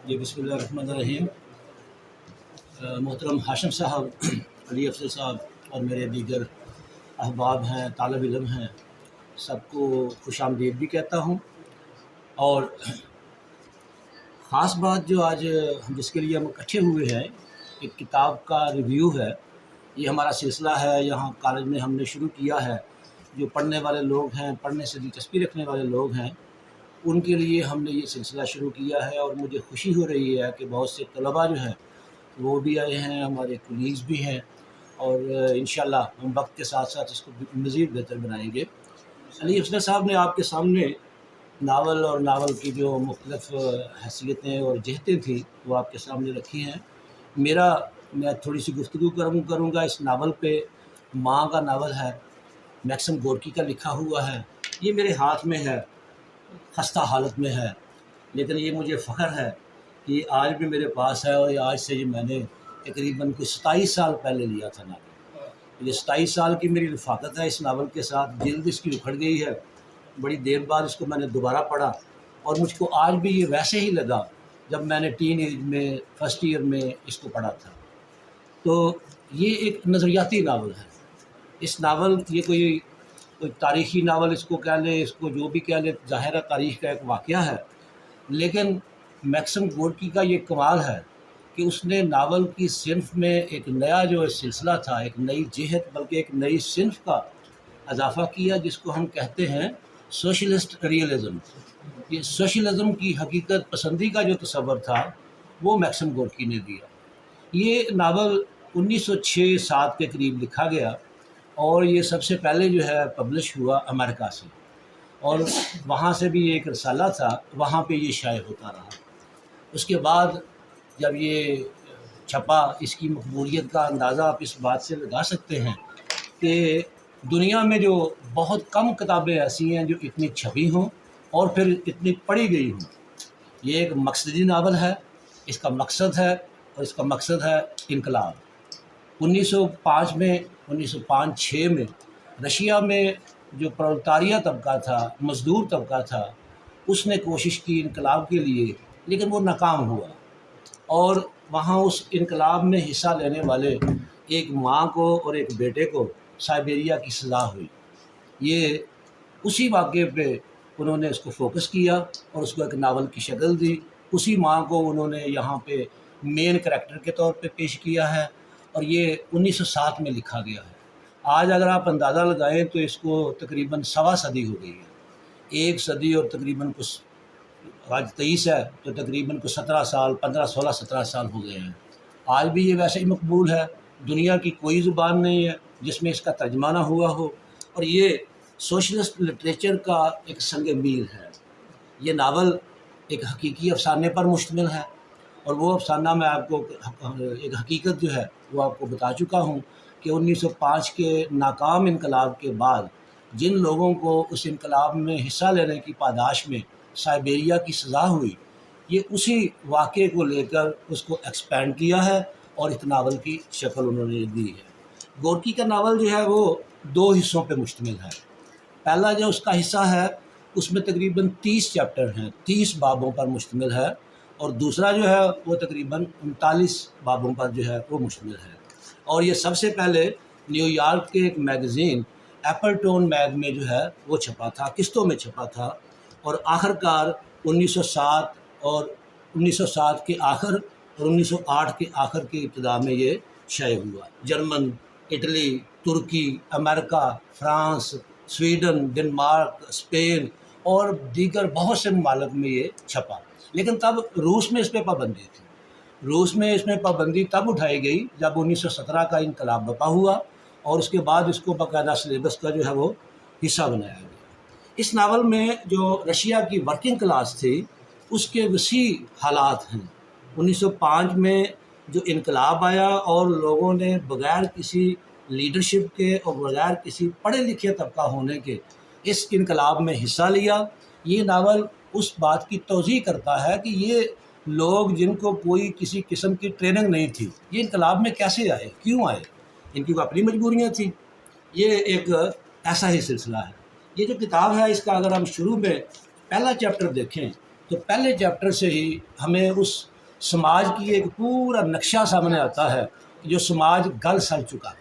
جی بسم اللہ الرحمن الرحیم۔ محترم ہاشم صاحب، علی افضل صاحب اور میرے دیگر احباب ہیں، طالب علم ہیں، سب کو خوش آمدید بھی کہتا ہوں۔ اور خاص بات جو آج جس کے لیے ہم اکٹھے ہوئے ہیں، ایک کتاب کا ریویو ہے۔ یہ ہمارا سلسلہ ہے، یہاں کالج میں ہم نے شروع کیا ہے۔ جو پڑھنے والے لوگ ہیں، پڑھنے سے دلچسپی رکھنے والے لوگ ہیں، ان کے لیے ہم نے یہ سلسلہ شروع کیا ہے۔ اور مجھے خوشی ہو رہی ہے کہ بہت سے طلباء جو ہیں وہ بھی آئے ہیں، ہمارے کولیگز بھی ہیں، اور انشاءاللہ ہم وقت کے ساتھ ساتھ اس کو مزید بہتر بنائیں گے۔ علی افضل صاحب نے آپ کے سامنے ناول اور ناول کی جو مختلف حیثیتیں اور جہتیں تھیں وہ آپ کے سامنے رکھی ہیں۔ میں تھوڑی سی گفتگو کروں گا اس ناول پہ۔ ماں کا ناول ہے، میکسم گورکی کا لکھا ہوا ہے۔ یہ میرے ہاتھ میں ہے، خستہ حالت میں ہے، لیکن یہ مجھے فخر ہے کہ یہ آج بھی میرے پاس ہے، اور یہ آج سے میں نے تقریباً کوئی 27 سال پہلے لیا تھا ناول۔ یہ 27 سال کی میری رفاقت ہے اس ناول کے ساتھ۔ جلد اس کی اکھڑ گئی ہے، بڑی دیر بعد اس کو میں نے دوبارہ پڑھا، اور مجھ کو آج بھی یہ ویسے ہی لگا جب میں نے ٹین ایج میں فرسٹ ایئر میں اس کو پڑھا تھا۔ تو یہ ایک نظریاتی ناول ہے۔ اس ناول یہ کوئی تاریخی ناول اس کو کہہ لیں، اس کو جو بھی کہہ لیں، ظاہرہ تاریخ کا ایک واقعہ ہے، لیکن میکسم گورکی کا یہ کمال ہے کہ اس نے ناول کی صنف میں ایک نیا جو سلسلہ تھا، ایک نئی جہت، بلکہ ایک نئی صنف کا اضافہ کیا، جس کو ہم کہتے ہیں سوشلسٹ ریئلزم۔ یہ سوشلزم کی حقیقت پسندی کا جو تصور تھا وہ میکسم گورکی نے دیا۔ یہ ناول 1906-7 کے قریب لکھا گیا، اور یہ سب سے پہلے جو ہے پبلش ہوا امریکہ سے، اور وہاں سے بھی ایک رسالہ تھا، وہاں پہ یہ شائع ہوتا رہا۔ اس کے بعد جب یہ چھپا، اس کی مقبولیت کا اندازہ آپ اس بات سے لگا سکتے ہیں کہ دنیا میں جو بہت کم کتابیں ایسی ہیں جو اتنی چھپی ہوں اور پھر اتنی پڑھی گئی ہوں۔ یہ ایک مقصدی ناول ہے، اس کا مقصد ہے، اور اس کا مقصد ہے انقلاب۔ 1905-6 میں رشیا میں جو پرولتاریہ طبقہ تھا، مزدور طبقہ تھا، اس نے کوشش کی انقلاب کے لیے، لیکن وہ ناکام ہوا، اور وہاں اس انقلاب میں حصہ لینے والے ایک ماں کو اور ایک بیٹے کو سائبیریا کی سزا ہوئی۔ یہ اسی واقعے پہ انہوں نے اس کو فوکس کیا اور اس کو ایک ناول کی شکل دی۔ اسی ماں کو انہوں نے یہاں پہ مین کریکٹر کے طور پہ پیش کیا ہے، اور یہ 1907 میں لکھا گیا ہے۔ آج اگر آپ اندازہ لگائیں تو اس کو تقریباً 1.25 صدی ہو گئی ہے۔ 1 صدی اور تقریباً کچھ، آج 23 ہے تو تقریباً کچھ 17 سال، 15، 16، 17 سال ہو گئے ہیں۔ آج بھی یہ ویسے ہی مقبول ہے۔ دنیا کی کوئی زبان نہیں ہے جس میں اس کا ترجمہ نہ ہوا ہو، اور یہ سوشلسٹ لٹریچر کا ایک سنگ میل ہے۔ یہ ناول ایک حقیقی افسانے پر مشتمل ہے، اور وہ افسانہ میں آپ کو ایک حقیقت جو ہے وہ آپ کو بتا چکا ہوں کہ 1905 کے ناکام انقلاب کے بعد جن لوگوں کو اس انقلاب میں حصہ لینے کی پاداش میں سائبیریا کی سزا ہوئی، یہ اسی واقعے کو لے کر اس کو ایکسپینڈ کیا ہے اور اس ناول کی شکل انہوں نے دی ہے۔ گورکی کا ناول جو ہے وہ 2 حصوں پہ مشتمل ہے۔ پہلا جو اس کا حصہ ہے اس میں تقریباً 30 چیپٹر ہیں، 30 بابوں پر مشتمل ہے، اور دوسرا جو ہے وہ تقریباً 39 بابوں پر جو ہے وہ مشتمل ہے۔ اور یہ سب سے پہلے نیو یارک کے ایک میگزین ایپل ٹون میگ میں جو ہے وہ چھپا تھا، قسطوں میں چھپا تھا، اور آخر کار 1907 کے آخر اور 1908 کے آخر کی ابتدا میں یہ شائع ہوا۔ جرمن، اٹلی، ترکی، امریکہ، فرانس، سویڈن، ڈنمارک، اسپین اور دیگر بہت سے ممالک میں یہ چھپا، لیکن تب روس میں اس پہ پابندی تھی۔ روس میں اس میں پابندی تب اٹھائی گئی جب 1917 کا انقلاب برپا ہوا، اور اس کے بعد اس کو باقاعدہ سلیبس کا جو ہے وہ حصہ بنایا گیا۔ اس ناول میں جو رشیا کی ورکنگ کلاس تھی اس کے وسیع حالات ہیں۔ 1905 میں جو انقلاب آیا اور لوگوں نے بغیر کسی لیڈرشپ کے اور بغیر کسی پڑھے لکھے طبقہ ہونے کے اس انقلاب میں حصہ لیا، یہ ناول اس بات کی توضیح کرتا ہے کہ یہ لوگ جن کو کوئی کسی قسم کی ٹریننگ نہیں تھی، یہ انقلاب میں کیسے آئے، کیوں آئے، ان کی اپنی مجبوریاں تھیں۔ یہ ایک ایسا ہی سلسلہ ہے۔ یہ جو کتاب ہے اس کا اگر ہم شروع میں پہلا چیپٹر دیکھیں تو پہلے چیپٹر سے ہی ہمیں اس سماج کی ایک پورا نقشہ سامنے آتا ہے جو سماج گل سڑ چکا ہے۔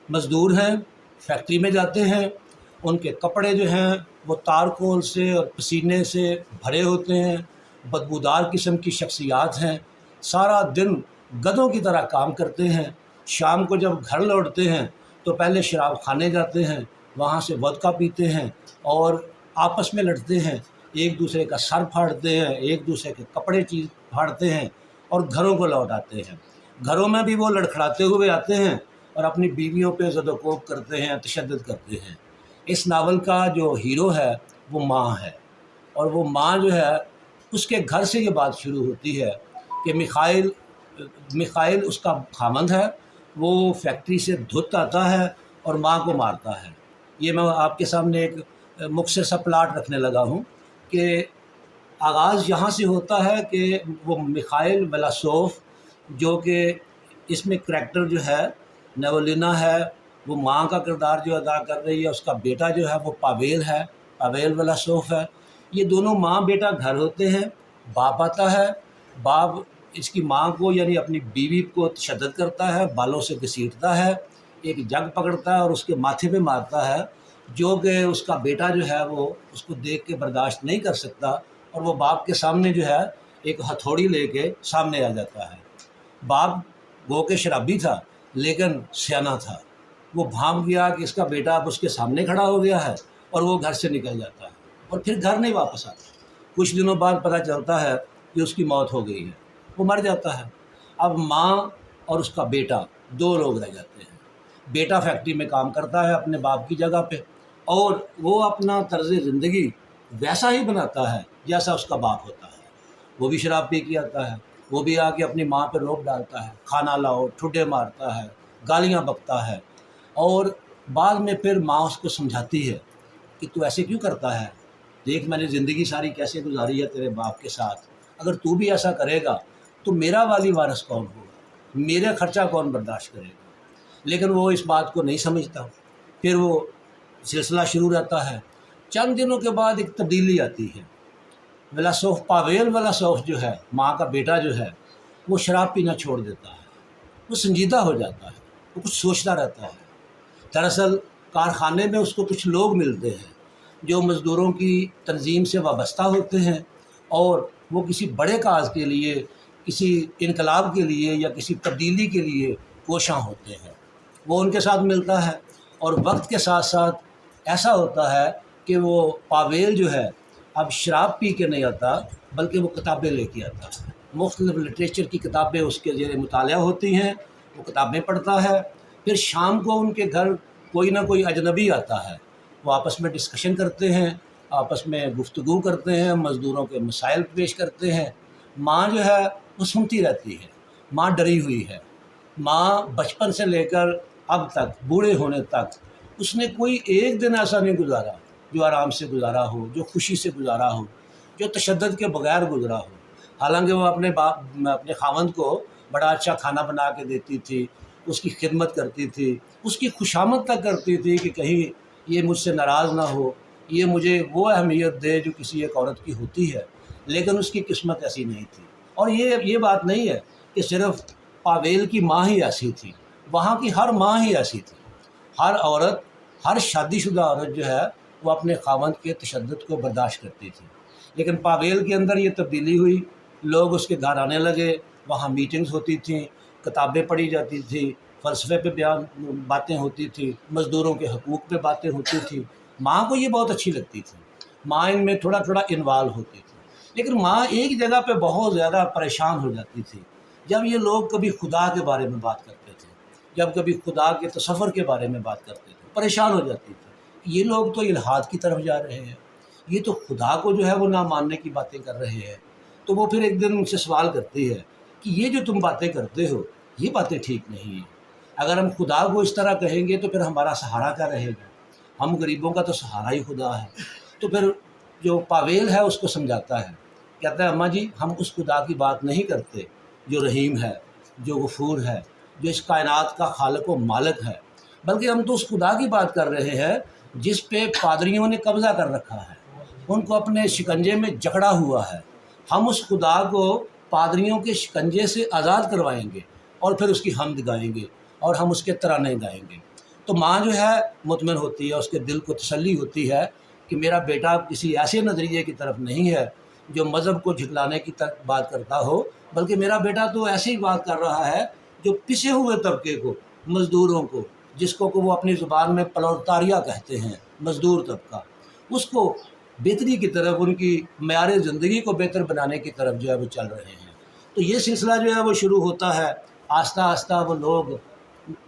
مزدور ہیں، فیکٹری میں جاتے ہیں، ان کے کپڑے جو ہیں وہ تارکول سے اور پسینے سے بھرے ہوتے ہیں، بدبودار قسم کی شخصیات ہیں، سارا دن گدھوں کی طرح کام کرتے ہیں۔ شام کو جب گھر لوٹتے ہیں تو پہلے شراب خانے جاتے ہیں، وہاں سے وودکا پیتے ہیں اور آپس میں لڑتے ہیں، ایک دوسرے کا سر پھاڑتے ہیں، ایک دوسرے کے کپڑے پھاڑتے ہیں اور گھروں کو لوٹ آتے ہیں۔ گھروں میں بھی وہ لڑکھڑاتے ہوئے آتے ہیں اور اپنی بیویوں پہ زد و کوب کرتے ہیں، تشدد کرتے ہیں۔ اس ناول کا جو ہیرو ہے وہ ماں ہے، اور وہ ماں جو ہے اس کے گھر سے یہ بات شروع ہوتی ہے کہ میخائیل اس کا خامند ہے، وہ فیکٹری سے دھت آتا ہے اور ماں کو مارتا ہے۔ یہ میں آپ کے سامنے ایک مختصر سا پلاٹ رکھنے لگا ہوں کہ آغاز یہاں سے ہوتا ہے کہ وہ میخائیل ولاسوف جو کہ اس میں کریکٹر جو ہے نیولینا ہے، وہ ماں کا کردار جو ادا کر رہی ہے، اس کا بیٹا جو ہے وہ پاویل ولاسوف ہے۔ یہ دونوں ماں بیٹا گھر ہوتے ہیں، باپ آتا ہے، باپ اس کی ماں کو یعنی اپنی بیوی کو تشدد کرتا ہے، بالوں سے گھسیٹتا ہے، ایک جگ پکڑتا ہے اور اس کے ماتھے پہ مارتا ہے، جو کہ اس کا بیٹا جو ہے وہ اس کو دیکھ کے برداشت نہیں کر سکتا اور وہ باپ کے سامنے جو ہے ایک ہتھوڑی لے کے سامنے آ جاتا ہے۔ باپ گو کے شرابی تھا لیکن سیانا تھا، وہ بھانپ گیا کہ اس کا بیٹا اب اس کے سامنے کھڑا ہو گیا ہے اور وہ گھر سے نکل جاتا ہے اور پھر گھر نہیں واپس آتا۔ کچھ دنوں بعد پتہ چلتا ہے کہ اس کی موت ہو گئی ہے، وہ مر جاتا ہے۔ اب ماں اور اس کا بیٹا دو لوگ رہ جاتے ہیں۔ بیٹا فیکٹری میں کام کرتا ہے اپنے باپ کی جگہ پہ، اور وہ اپنا طرز زندگی ویسا ہی بناتا ہے جیسا اس کا باپ ہوتا ہے۔ وہ بھی شراب پی کے آتا ہے، وہ بھی آ کے اپنی ماں پہ روب ڈالتا ہے، کھانا لاؤ، ٹھڈے مارتا ہے، گالیاں بکتا ہے، اور بعد میں پھر ماں اس کو سمجھاتی ہے کہ تو ایسے کیوں کرتا ہے، دیکھ میں نے زندگی ساری کیسے گزاری ہے تیرے باپ کے ساتھ، اگر تو بھی ایسا کرے گا تو میرا والی وارث کون ہوگا، میرا خرچہ کون برداشت کرے گا۔ لیکن وہ اس بات کو نہیں سمجھتا۔ پھر وہ سلسلہ شروع رہتا ہے۔ چند دنوں کے بعد ایک تبدیلی آتی ہے۔ پاویل ولاسوف جو ہے، ماں کا بیٹا جو ہے، وہ شراب پینا چھوڑ دیتا ہے، وہ سنجیدہ ہو جاتا ہے، وہ کچھ سوچتا رہتا ہے۔ دراصل کارخانے میں اس کو کچھ لوگ ملتے ہیں جو مزدوروں کی تنظیم سے وابستہ ہوتے ہیں، اور وہ کسی بڑے کاز کے لیے، کسی انقلاب کے لیے یا کسی تبدیلی کے لیے کوشاں ہوتے ہیں۔ وہ ان کے ساتھ ملتا ہے، اور وقت کے ساتھ ساتھ ایسا ہوتا ہے کہ وہ پاویل جو ہے اب شراب پی کے نہیں آتا بلکہ وہ کتابیں لے کے آتا ہے، مختلف لٹریچر کی کتابیں اس کے زیر مطالعہ ہوتی ہیں، وہ کتابیں پڑھتا ہے۔ پھر شام کو ان کے گھر کوئی نہ کوئی اجنبی آتا ہے، وہ آپس میں ڈسکشن کرتے ہیں، آپس میں گفتگو کرتے ہیں، مزدوروں کے مسائل پیش کرتے ہیں۔ ماں جو ہے وہ سنتی رہتی ہے، ماں ڈری ہوئی ہے۔ ماں بچپن سے لے کر اب تک، بوڑھے ہونے تک، اس نے کوئی ایک دن ایسا نہیں گزارا جو آرام سے گزارا ہو، جو خوشی سے گزارا ہو، جو تشدد کے بغیر گزرا ہو۔ حالانکہ وہ اپنے خاوند کو بڑا اچھا کھانا بنا کے دیتی تھی، اس کی خدمت کرتی تھی، اس کی خوشامد تک کرتی تھی کہ کہیں یہ مجھ سے ناراض نہ ہو، یہ مجھے وہ اہمیت دے جو کسی ایک عورت کی ہوتی ہے۔ لیکن اس کی قسمت ایسی نہیں تھی۔ اور یہ بات نہیں ہے کہ صرف پاویل کی ماں ہی ایسی تھی، وہاں کی ہر ماں ہی ایسی تھی۔ ہر عورت، ہر شادی شدہ عورت جو ہے وہ اپنے خاوند کے تشدد کو برداشت کرتی تھی۔ لیکن پاویل کے اندر یہ تبدیلی ہوئی، لوگ اس کے گھر آنے لگے، وہاں میٹنگز ہوتی تھیں، کتابیں پڑھی جاتی تھیں، فلسفے پہ باتیں ہوتی تھیں، مزدوروں کے حقوق پہ باتیں ہوتی تھیں۔ ماں کو یہ بہت اچھی لگتی تھی، ماں ان میں تھوڑا انوالو ہوتی تھی۔ لیکن ماں ایک جگہ پہ بہت زیادہ پریشان ہو جاتی تھی، جب یہ لوگ کبھی خدا کے بارے میں بات کرتے تھے، جب کبھی خدا کے تصور کے بارے میں بات کرتے تھے، پریشان ہو جاتی تھی۔ یہ لوگ تو الحاد کی طرف جا رہے ہیں، یہ تو خدا کو جو ہے وہ نہ ماننے کی باتیں کر رہے ہیں۔ تو وہ پھر ایک دن ان سے سوال کرتی ہے کہ یہ جو تم باتیں کرتے ہو یہ باتیں ٹھیک نہیں ہیں۔ اگر ہم خدا کو اس طرح کہیں گے تو پھر ہمارا سہارا کیا رہے گا؟ ہم غریبوں کا تو سہارا ہی خدا ہے۔ تو پھر جو پاویل ہے اس کو سمجھاتا ہے، کہتا ہے اماں جی ہم اس خدا کی بات نہیں کرتے جو رحیم ہے، جو غفور ہے، جو اس کائنات کا خالق و مالک ہے، بلکہ ہم تو اس خدا کی بات کر رہے ہیں جس پہ پادریوں نے قبضہ کر رکھا ہے، ان کو اپنے شکنجے میں جکڑا ہوا ہے۔ ہم اس خدا کو پادریوں کے شکنجے سے آزاد کروائیں گے اور پھر اس کی حمد گائیں گے اور ہم اس کے ترانے گائیں گے۔ تو ماں جو ہے مطمئن ہوتی ہے، اس کے دل کو تسلی ہوتی ہے کہ میرا بیٹا کسی ایسے نظریے کی طرف نہیں ہے جو مذہب کو جھٹلانے کی بات کرتا ہو، بلکہ میرا بیٹا تو ایسی بات کر رہا ہے جو پسے ہوئے طبقے کو، مزدوروں کو، جس کو وہ اپنی زبان میں پلوتاریہ کہتے ہیں، مزدور طبقہ، اس کو بہتری کی طرف، ان کی معیار زندگی کو بہتر بنانے کی طرف جو ہے وہ چل رہے ہیں۔ تو یہ سلسلہ جو ہے وہ شروع ہوتا ہے، آہستہ آہستہ وہ لوگ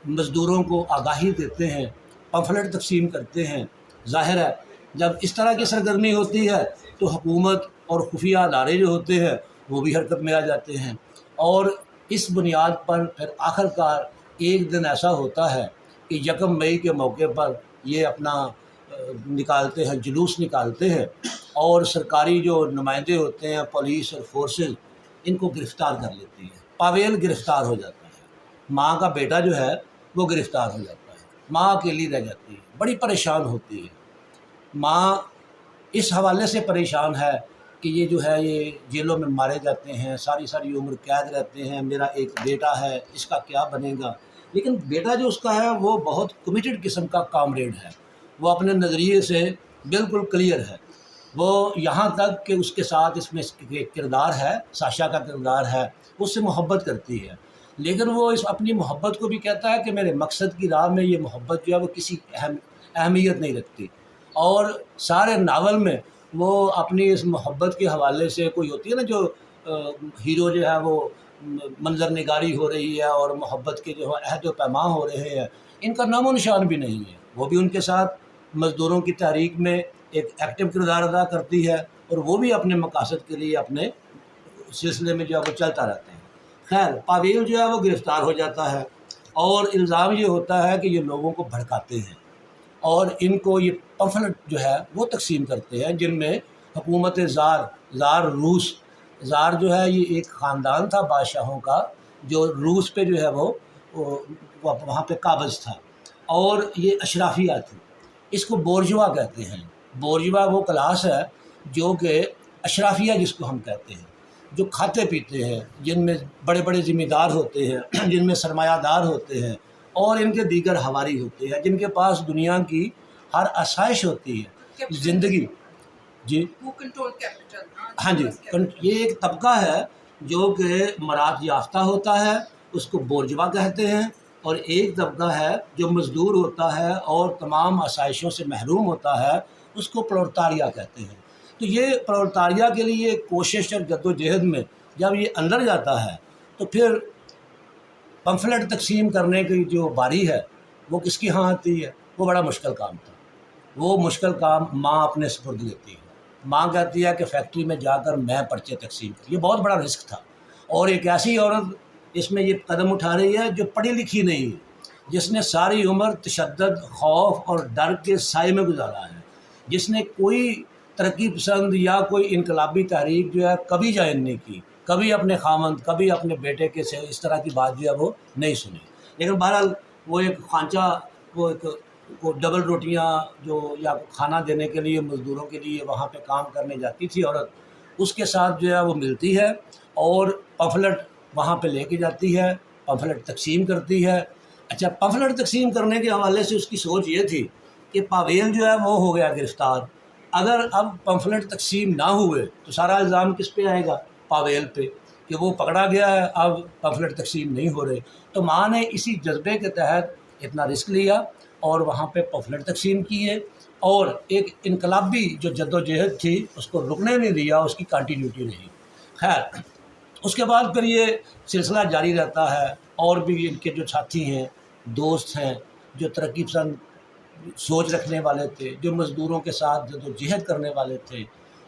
مزدوروں کو آگاہی دیتے ہیں، پمفلٹ تقسیم کرتے ہیں۔ ظاہر ہے جب اس طرح کی سرگرمی ہوتی ہے تو حکومت اور خفیہ ادارے جو ہوتے ہیں وہ بھی حرکت میں آ جاتے ہیں، اور اس بنیاد پر پھر آخر کار ایک دن ایسا ہوتا ہے کہ 1 مئی کے موقع پر یہ اپنا نکالتے ہیں، جلوس نکالتے ہیں، اور سرکاری جو نمائندے ہوتے ہیں، پولیس اور فورسز، ان کو گرفتار کر لیتی ہے۔ پاویل گرفتار ہو جاتا ہے، ماں کا بیٹا جو ہے وہ گرفتار ہو جاتا ہے، ماں اکیلی رہ جاتی ہے، بڑی پریشان ہوتی ہے۔ ماں اس حوالے سے پریشان ہے کہ یہ جو ہے یہ جیلوں میں مارے جاتے ہیں، ساری ساری عمر قید رہتے ہیں، میرا ایک بیٹا ہے، اس کا کیا بنے گا؟ لیکن بیٹا جو اس کا ہے وہ بہت کمیٹڈ قسم کا کامریڈ ہے، وہ اپنے نظریے سے بالکل کلیئر ہے۔ وہ یہاں تک کہ اس کے ساتھ اس میں ایک کردار ہے، ساشا کا کردار ہے، اس سے محبت کرتی ہے، لیکن وہ اس اپنی محبت کو بھی کہتا ہے کہ میرے مقصد کی راہ میں یہ محبت جو ہے وہ کسی اہمیت نہیں رکھتی۔ اور سارے ناول میں وہ اپنی اس محبت کے حوالے سے، کوئی ہوتی ہے نا جو ہیرو جو ہے وہ منظر نگاری ہو رہی ہے اور محبت کے جو عہد و پیمان ہو رہے ہیں، ان کا نام و نشان بھی نہیں ہے۔ وہ بھی ان کے ساتھ مزدوروں کی تحریک میں ایک ایکٹیو کردار ادا کرتی ہے، اور وہ بھی اپنے مقاصد کے لیے اپنے سلسلے میں جو ہے وہ چلتا رہتے ہیں۔ خیر، پاویل جو ہے وہ گرفتار ہو جاتا ہے، اور الزام یہ ہوتا ہے کہ یہ لوگوں کو بھڑکاتے ہیں، اور ان کو یہ پمفلٹ جو ہے وہ تقسیم کرتے ہیں، جن میں حکومت زار روس، زار جو ہے یہ ایک خاندان تھا بادشاہوں کا جو روس پہ جو ہے وہ وہاں پہ قابض تھا، اور یہ اشرافیہ تھی۔ اس کو بورژوا کہتے ہیں۔ بورژوا وہ کلاس ہے جو کہ اشرافیہ جس کو ہم کہتے ہیں، جو کھاتے پیتے ہیں، جن میں بڑے بڑے ذمہ دار ہوتے ہیں، جن میں سرمایہ دار ہوتے ہیں، اور ان کے دیگر حواری ہوتے ہیں، جن کے پاس دنیا کی ہر آسائش ہوتی ہے، زندگی۔ جی ہاں جی، یہ ایک طبقہ ہے جو کہ مراد یافتہ ہوتا ہے، اس کو بورژوا کہتے ہیں، اور ایک طبقہ ہے جو مزدور ہوتا ہے اور تمام آسائشوں سے محروم ہوتا ہے، اس کو پرولتاریہ کہتے ہیں۔ تو یہ پرولتاریہ کے لیے کوشش اور جد و جہد میں جب یہ اندر جاتا ہے تو پھر پمفلٹ تقسیم کرنے کی جو باری ہے وہ کس کی ہاں آتی ہے؟ وہ بڑا مشکل کام تھا۔ وہ مشکل کام ماں اپنے سپرد لیتی ہے۔ ماں کہتی ہے کہ فیکٹری میں جا کر میں پرچے تقسیم کر، یہ بہت بڑا رسک تھا، اور ایک ایسی عورت اس میں یہ قدم اٹھا رہی ہے جو پڑھی لکھی نہیں ہے، جس نے ساری عمر تشدد، خوف اور ڈر کے سائے میں گزارا ہے، جس نے کوئی ترقی پسند یا کوئی انقلابی تحریک جو ہے کبھی جوائن نہیں کی، کبھی اپنے خامند، کبھی اپنے بیٹے کے سے اس طرح کی بات جو ہے وہ نہیں سنی۔ لیکن بہرحال وہ ایک خانچہ، وہ ڈبل روٹیاں جو یا کھانا دینے کے لیے مزدوروں کے لیے وہاں پہ کام کرنے جاتی تھی عورت، اس کے ساتھ جو ہے وہ ملتی ہے اور پمفلٹ وہاں پہ لے کے جاتی ہے، پمفلٹ تقسیم کرتی ہے۔ اچھا، پمفلٹ تقسیم کرنے کے حوالے سے اس کی سوچ یہ تھی کہ پاویل جو ہے وہ ہو گیا گرفتار، اگر اب پمفلٹ تقسیم نہ ہوئے تو سارا الزام کس پہ آئے گا؟ پاویل پہ، کہ وہ پکڑا گیا ہے، اب پمفلٹ تقسیم نہیں ہو رہے۔ تو ماں نے اسی جذبے کے تحت اتنا رسک لیا اور وہاں پہ پمفلٹ تقسیم کیے، اور ایک انقلابی جو جد و جہد تھی اس کو رکنے نہیں دیا، اس کی کنٹینیوٹی رہی۔ خیر، اس کے بعد پھر یہ سلسلہ جاری رہتا ہے، اور بھی ان کے جو ساتھی ہیں، دوست ہیں، جو ترقی پسند سوچ رکھنے والے تھے، جو مزدوروں کے ساتھ جد و جہد کرنے والے تھے،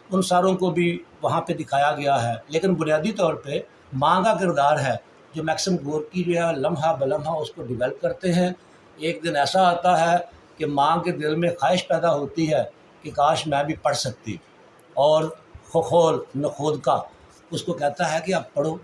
ان ساروں کو بھی وہاں پہ دکھایا گیا ہے۔ لیکن بنیادی طور پہ ماں کا کردار ہے جو میکسم گورکی جو ہے لمحہ بلمحہ اس کو ڈیولپ کرتے ہیں۔ ایک دن ایسا آتا ہے کہ ماں کے دل میں خواہش پیدا ہوتی ہے کہ کاش میں بھی پڑھ سکتی، اور خخول نخود کا اس کو کہتا ہے کہ آپ پڑھو،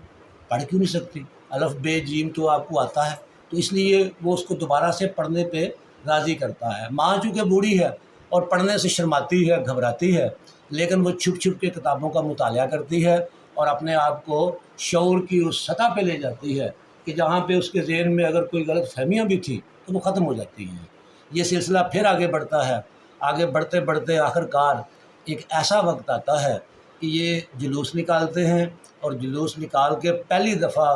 پڑھ کیوں نہیں سکتی؟ الف بے جیم تو آپ کو آتا ہے، تو اس لیے وہ اس کو دوبارہ سے پڑھنے پہ راضی کرتا ہے۔ ماں چونکہ بوڑھی ہے اور پڑھنے سے شرماتی ہے، گھبراتی ہے، لیکن وہ چھپ چھپ کے کتابوں کا مطالعہ کرتی ہے، اور اپنے آپ کو شعور کی اس سطح پہ لے جاتی ہے کہ جہاں پہ اس کے ذہن میں اگر کوئی غلط فہمیاں بھی تھیں تو وہ ختم ہو جاتی ہیں۔ یہ سلسلہ پھر آگے بڑھتا ہے، آگے بڑھتے بڑھتے آخر کار ایک ایسا وقت آتا ہے کہ یہ جلوس نکالتے ہیں، اور جلوس نکال کے پہلی دفعہ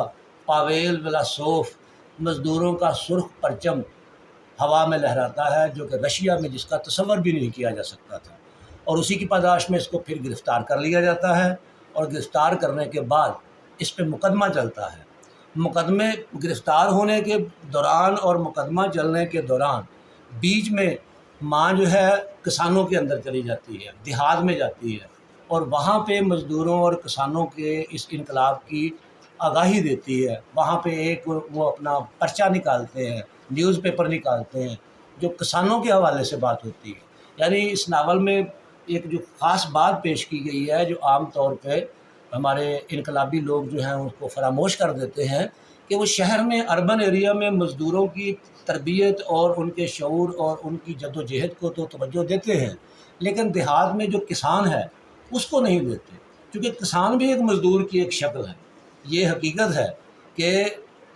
پاویل ولاسوف مزدوروں کا سرخ پرچم ہوا میں لہراتا ہے، جو کہ رشیا میں جس کا تصور بھی نہیں کیا جا سکتا تھا، اور اسی کی پاداش میں اس کو پھر گرفتار کر لیا جاتا ہے، اور گرفتار کرنے کے بعد اس پہ مقدمہ چلتا ہے۔ مقدمے گرفتار ہونے کے دوران اور مقدمہ چلنے کے دوران بیچ میں ماں جو ہے کسانوں کے اندر چلی جاتی ہے، دیہات میں جاتی ہے، اور وہاں پہ مزدوروں اور کسانوں کے اس انقلاب کی آگاہی دیتی ہے۔ وہاں پہ ایک وہ اپنا پرچہ نکالتے ہیں، نیوز پیپر نکالتے ہیں، جو کسانوں کے حوالے سے بات ہوتی ہے۔ یعنی اس ناول میں ایک جو خاص بات پیش کی گئی ہے جو عام طور پہ ہمارے انقلابی لوگ جو ہیں اس کو فراموش کر دیتے ہیں، کہ وہ شہر میں اربن ایریا میں مزدوروں کی تربیت اور ان کے شعور اور ان کی جد و جہد کو تو توجہ دیتے ہیں، لیکن دیہات میں جو کسان ہے اس کو نہیں دیتے، کیونکہ کسان بھی ایک مزدور کی ایک شکل ہے۔ یہ حقیقت ہے کہ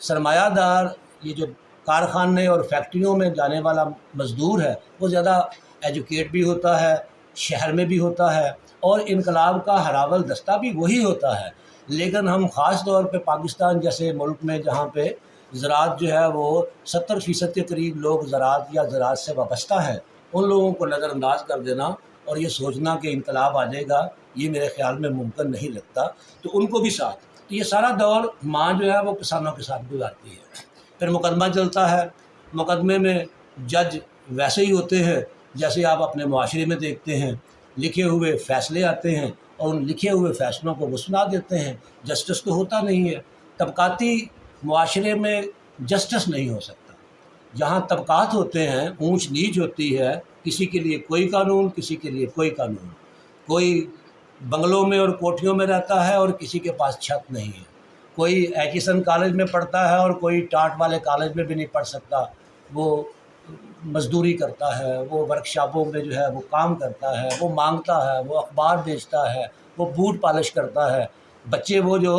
سرمایہ دار، یہ جو کارخانے اور فیکٹریوں میں جانے والا مزدور ہے، وہ زیادہ ایجوکیٹ بھی ہوتا ہے، شہر میں بھی ہوتا ہے، اور انقلاب کا ہراول دستہ بھی وہی ہوتا ہے۔ لیکن ہم خاص طور پہ پاکستان جیسے ملک میں جہاں پہ زراعت جو ہے وہ 70% کے قریب لوگ زراعت یا زراعت سے وابستہ ہیں، ان لوگوں کو نظر انداز کر دینا اور یہ سوچنا کہ انقلاب آ جائے گا، یہ میرے خیال میں ممکن نہیں لگتا۔ تو ان کو بھی ساتھ، تو یہ سارا دور ماں جو ہے وہ کسانوں کے ساتھ گزارتی ہے۔ پھر مقدمہ چلتا ہے، مقدمے میں جج ویسے ہی ہوتے ہیں جیسے آپ اپنے معاشرے میں دیکھتے ہیں، لکھے ہوئے فیصلے آتے ہیں اور ان لکھے ہوئے فیصلوں کو وہ سنا دیتے ہیں۔ جسٹس تو ہوتا نہیں ہے، طبقاتی معاشرے میں جسٹس نہیں ہو سکتا۔ جہاں طبقات ہوتے ہیں، اونچ نیچ ہوتی ہے، کسی کے لیے کوئی قانون، کسی کے لیے کوئی قانون، کوئی بنگلوں میں اور کوٹھیوں میں رہتا ہے اور کسی کے پاس چھت نہیں ہے، کوئی ایچیسن کالج میں پڑھتا ہے اور کوئی ٹاٹ والے کالج میں بھی نہیں پڑھ سکتا، وہ مزدوری کرتا ہے، وہ ورکشاپوں میں جو ہے وہ کام کرتا ہے، وہ مانگتا ہے، وہ اخبار بیچتا ہے، وہ بوٹ پالش کرتا ہے۔ بچے وہ جو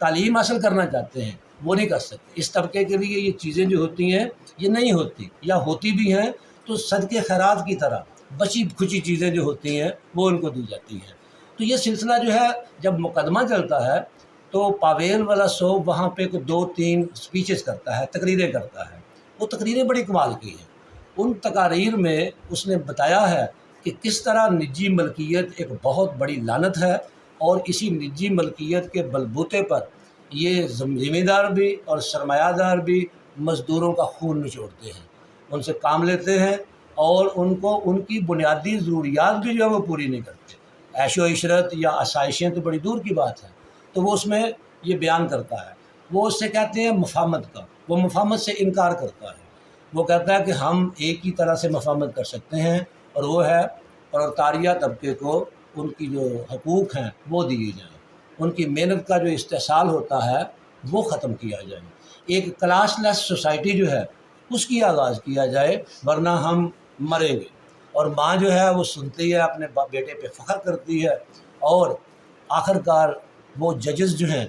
تعلیم حاصل کرنا چاہتے ہیں وہ نہیں کر سکتے۔ اس طبقے کے لیے یہ چیزیں جو ہوتی ہیں یہ نہیں ہوتی، یا ہوتی بھی ہیں تو صدقے خیرات کی طرح بچی کھچی چیزیں جو ہوتی ہیں وہ ان کو دی جاتی ہیں۔ تو یہ سلسلہ جو ہے جب مقدمہ چلتا ہے تو پاویل ولاسوف وہاں پہ 2-3 اسپیچز کرتا ہے، تقریریں کرتا ہے۔ وہ تقریریں بڑی کمال کی ہیں۔ ان تقاریر میں اس نے بتایا ہے کہ کس طرح نجی ملکیت ایک بہت بڑی لعنت ہے، اور اسی نجی ملکیت کے بلبوتے پر یہ ذمہ دار بھی اور سرمایہ دار بھی مزدوروں کا خون نچوڑتے ہیں، ان سے کام لیتے ہیں، اور ان کو ان کی بنیادی ضروریات بھی جو ہے وہ پوری نہیں کرتے۔ عیش و عشرت یا آسائشیں تو بڑی دور کی بات ہے۔ تو وہ اس میں یہ بیان کرتا ہے، وہ اس سے کہتے ہیں مفاہمت کا، وہ مفاہمت سے انکار کرتا ہے۔ وہ کہتا ہے کہ ہم ایک ہی طرح سے مفاہمت کر سکتے ہیں، اور وہ ہے پرولتاریہ طبقے کو ان کی جو حقوق ہیں وہ دیے جائیں، ان کی محنت کا جو استحصال ہوتا ہے وہ ختم کیا جائے، ایک کلاس لیس سوسائٹی جو ہے اس کی آغاز کیا جائے، ورنہ ہم مریں گے۔ اور ماں جو ہے وہ سنتی ہے، اپنے بیٹے پہ فخر کرتی ہے، اور آخر کار وہ ججز جو ہیں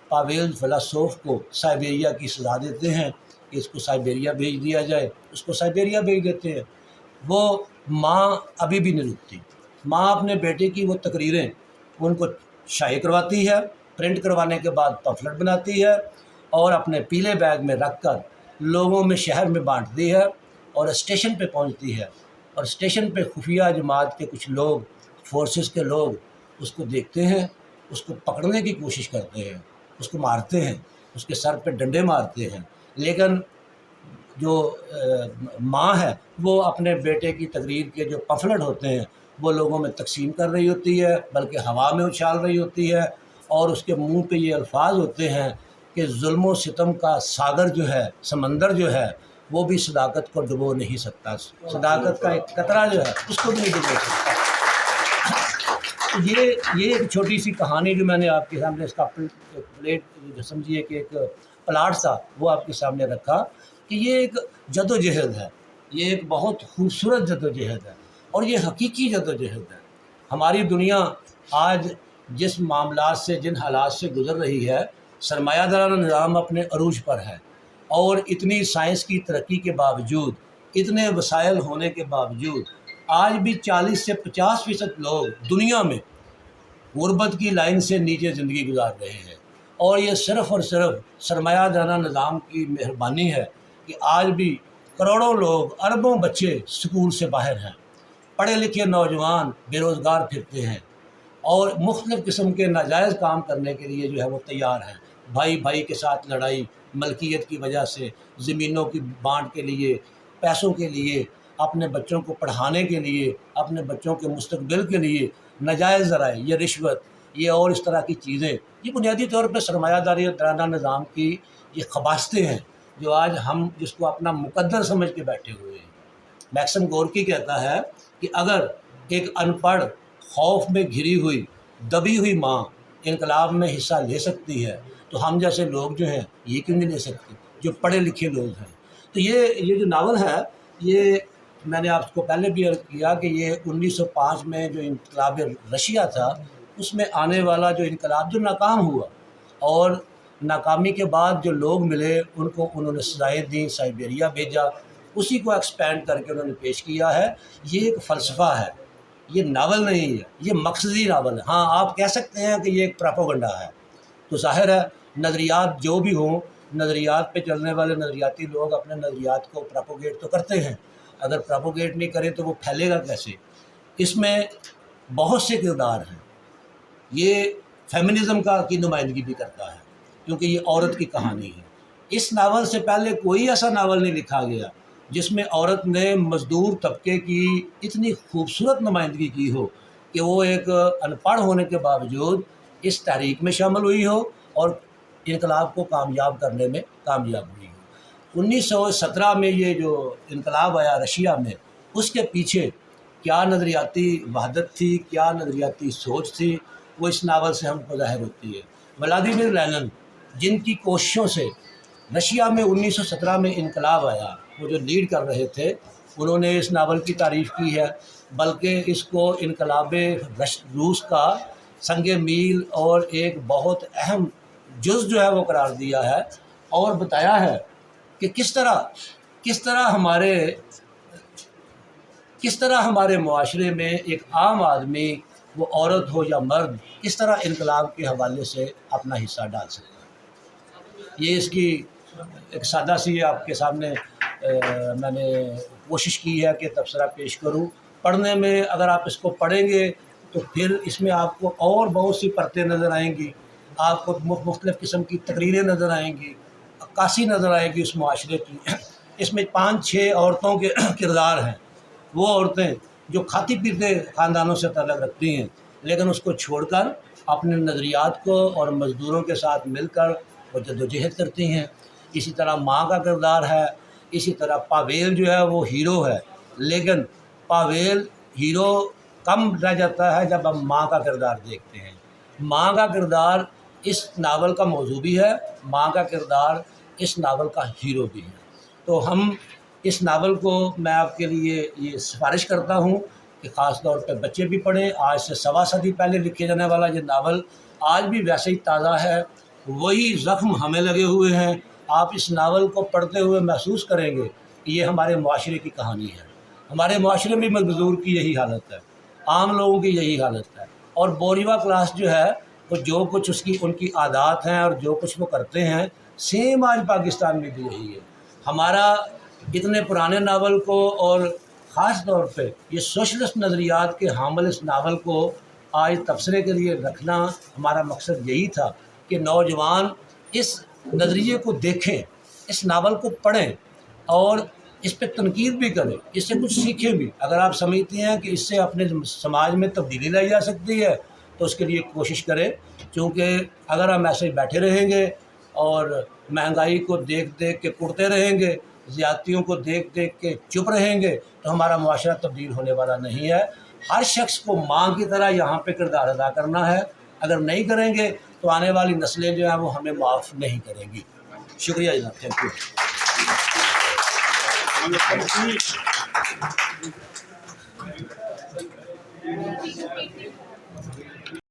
پاویل فلاسوف کو سائبیریا کی سزا دیتے ہیں کہ اس کو سائبیریا بھیج دیا جائے، اس کو سائبیریا بھیج دیتے ہیں۔ وہ ماں ابھی بھی نہیں رکتی، ماں اپنے بیٹے کی وہ تقریریں ان کو شائع کرواتی ہے، پرنٹ کروانے کے بعد پمفلٹ بناتی ہے، اور اپنے پیلے بیگ میں رکھ کر لوگوں میں شہر میں بانٹتی ہے، اور اسٹیشن پہ پہنچتی ہے، اور اسٹیشن پہ خفیہ جماعت کے کچھ لوگ، فورسز کے لوگ اس کو دیکھتے ہیں، اس کو پکڑنے کی کوشش کرتے ہیں، اس کو مارتے ہیں، اس کے سر پہ ڈنڈے مارتے ہیں، لیکن جو ماں ہے وہ اپنے بیٹے کی تقریر کے جو پمفلٹ ہوتے ہیں وہ لوگوں میں تقسیم کر رہی ہوتی ہے، بلکہ ہوا میں اچھال رہی ہوتی ہے، اور اس کے منہ پہ یہ الفاظ ہوتے ہیں کہ ظلم و ستم کا ساگر جو ہے، سمندر جو ہے، وہ بھی صداقت کو ڈبو نہیں سکتا، صداقت کا ایک قطرہ جو ہے اس کو بھی نہیں ڈبو سکتا۔ یہ ایک چھوٹی سی کہانی جو میں نے آپ کے سامنے، اس کا پلیٹ جو سمجھیے کہ ایک پلاٹ تھا وہ آپ کے سامنے رکھا، کہ یہ ایک جد و جہد ہے، یہ ایک بہت خوبصورت جد و جہد ہے، اور یہ حقیقی جد و جہد ہے۔ ہماری دنیا آج جس معاملات سے جن حالات سے گزر رہی ہے، سرمایہ دارانہ نظام اپنے عروج پر ہے، اور اتنی سائنس کی ترقی کے باوجود، اتنے وسائل ہونے کے باوجود آج بھی 40 سے 50% لوگ دنیا میں غربت کی لائن سے نیچے زندگی گزار رہے ہیں۔ اور یہ صرف اور صرف سرمایہ دارانہ نظام کی مہربانی ہے کہ آج بھی کروڑوں لوگ، اربوں بچے سکول سے باہر ہیں، پڑھے لکھے نوجوان بے روزگار پھرتے ہیں، اور مختلف قسم کے ناجائز کام کرنے کے لیے جو ہے وہ تیار ہیں۔ بھائی بھائی کے ساتھ لڑائی، ملکیت کی وجہ سے، زمینوں کی بانٹ کے لیے، پیسوں کے لیے، اپنے بچوں کو پڑھانے کے لیے، اپنے بچوں کے مستقبل کے لیے ناجائز ذرائع، یہ رشوت، یہ اور اس طرح کی چیزیں، یہ بنیادی طور پہ سرمایہ دارانہ نظام کی یہ خباستیں ہیں جو آج ہم جس کو اپنا مقدر سمجھ کے بیٹھے ہوئے ہیں۔ میکسم گورکی کہتا ہے کہ اگر ایک ان پڑھ، خوف میں گھری ہوئی، دبی ہوئی ماں انقلاب میں حصہ لے سکتی ہے تو ہم جیسے لوگ جو ہیں یہ کیوں نہیں لے سکتے جو پڑھے لکھے لوگ ہیں۔ تو یہ جو ناول ہے، یہ میں نے آپ کو پہلے بھی عرض کیا کہ یہ 1905 میں جو انقلاب رشیا تھا، اس میں آنے والا جو انقلاب جو ناکام ہوا، اور ناکامی کے بعد جو لوگ ملے ان کو انہوں نے سزائیں دیں، سائبیریا بھیجا، اسی کو ایکسپینڈ کر کے انہوں نے پیش کیا ہے۔ یہ ایک فلسفہ ہے، یہ ناول نہیں ہے، یہ مقصدی ناول ہے۔ ہاں، آپ کہہ سکتے ہیں کہ یہ ایک پراپوگنڈا ہے، تو ظاہر ہے نظریات جو بھی ہوں، نظریات پہ چلنے والے نظریاتی لوگ اپنے نظریات کو پراپوگیٹ تو کرتے ہیں، اگر پراپوگیٹ نہیں کریں تو وہ پھیلے گا کیسے؟ اس میں بہت سے کردار ہیں۔ یہ فیمنزم کی نمائندگی بھی کرتا ہے، کیونکہ یہ عورت کی کہانی ہے۔ اس ناول سے پہلے کوئی ایسا ناول نہیں لکھا گیا جس میں عورت نے مزدور طبقے کی اتنی خوبصورت نمائندگی کی ہو کہ وہ ایک ان پڑھ ہونے کے باوجود اس تحریک میں شامل ہوئی ہو اور انقلاب کو کامیاب کرنے میں کامیاب ہوئی ہو۔ 1917 میں یہ جو انقلاب آیا رشیا میں، اس کے پیچھے کیا نظریاتی وحدت تھی، کیا نظریاتی سوچ تھی، وہ اس ناول سے ہم کو ظاہر ہوتی ہے۔ ولادیمیر لینن جن کی کوششوں سے رشیا میں 1917 میں انقلاب آیا، وہ جو لیڈ کر رہے تھے، انہوں نے اس ناول کی تعریف کی ہے، بلکہ اس کو انقلاب روس کا سنگ میل اور ایک بہت اہم جز جو ہے وہ قرار دیا ہے، اور بتایا ہے کہ کس طرح ہمارے معاشرے میں ایک عام آدمی، وہ عورت ہو یا مرد، کس طرح انقلاب کے حوالے سے اپنا حصہ ڈال سکتا ہے۔ یہ اس کی ایک سادہ سی آپ کے سامنے میں نے کوشش کی ہے کہ تبصرہ پیش کروں۔ پڑھنے میں اگر آپ اس کو پڑھیں گے تو پھر اس میں آپ کو اور بہت سی پرتیں نظر آئیں گی، آپ کو مختلف قسم کی تقریریں نظر آئیں گی، عکاسی نظر آئے گی اس معاشرے کی۔ اس میں 5-6 عورتوں کے کردار ہیں، وہ عورتیں جو کھاتی پیتے خاندانوں سے تعلق رکھتی ہیں، لیکن اس کو چھوڑ کر اپنے نظریات کو اور مزدوروں کے ساتھ مل کر وہ جدوجہد کرتی ہیں۔ اسی طرح ماں کا کردار ہے، اسی طرح پاویل جو ہے وہ ہیرو ہے، لیکن پاویل ہیرو کم رہ جاتا ہے جب ہم ماں کا کردار دیکھتے ہیں۔ ماں کا کردار اس ناول کا موضوع بھی ہے، ماں کا کردار اس ناول کا ہیرو بھی ہے۔ تو ہم اس ناول کو، میں آپ کے لیے یہ سفارش کرتا ہوں کہ خاص طور پہ بچے بھی پڑھیں۔ آج سے 1.25 صدی پہلے لکھے جانے والا یہ ناول آج بھی ویسے ہی تازہ ہے، وہی زخم ہمیں لگے ہوئے ہیں۔ آپ اس ناول کو پڑھتے ہوئے محسوس کریں گے کہ یہ ہمارے معاشرے کی کہانی ہے۔ ہمارے معاشرے میں مزدور کی یہی حالت ہے، عام لوگوں کی یہی حالت ہے، اور بورژوا کلاس جو ہے وہ جو کچھ ان کی عادات ہیں اور جو کچھ وہ کرتے ہیں، سیم آج پاکستان میں بھی یہی ہے۔ ہمارا اتنے پرانے ناول کو، اور خاص طور پہ یہ سوشلسٹ نظریات کے حامل اس ناول کو آج تبصرے کے لیے رکھنا، ہمارا مقصد یہی تھا کہ نوجوان اس نظریے کو دیکھیں، اس ناول کو پڑھیں اور اس پہ تنقید بھی کریں، اس سے کچھ سیکھیں بھی۔ اگر آپ سمجھتے ہیں کہ اس سے اپنے سماج میں تبدیلی لائی جا سکتی ہے تو اس کے لیے کوشش کریں، کیونکہ اگر ہم ایسے ہی بیٹھے رہیں گے اور مہنگائی کو دیکھ دیکھ کے کڑتے رہیں گے، زیادتیوں کو دیکھ دیکھ کے چپ رہیں گے، تو ہمارا معاشرہ تبدیل ہونے والا نہیں ہے۔ ہر شخص کو ماں کی طرح یہاں پہ کردار ادا کرنا ہے، اگر نہیں کریں گے تو آنے والی نسلیں جو ہیں وہ ہمیں معاف نہیں کریں گی۔ شکریہ جناب، تھینک یو۔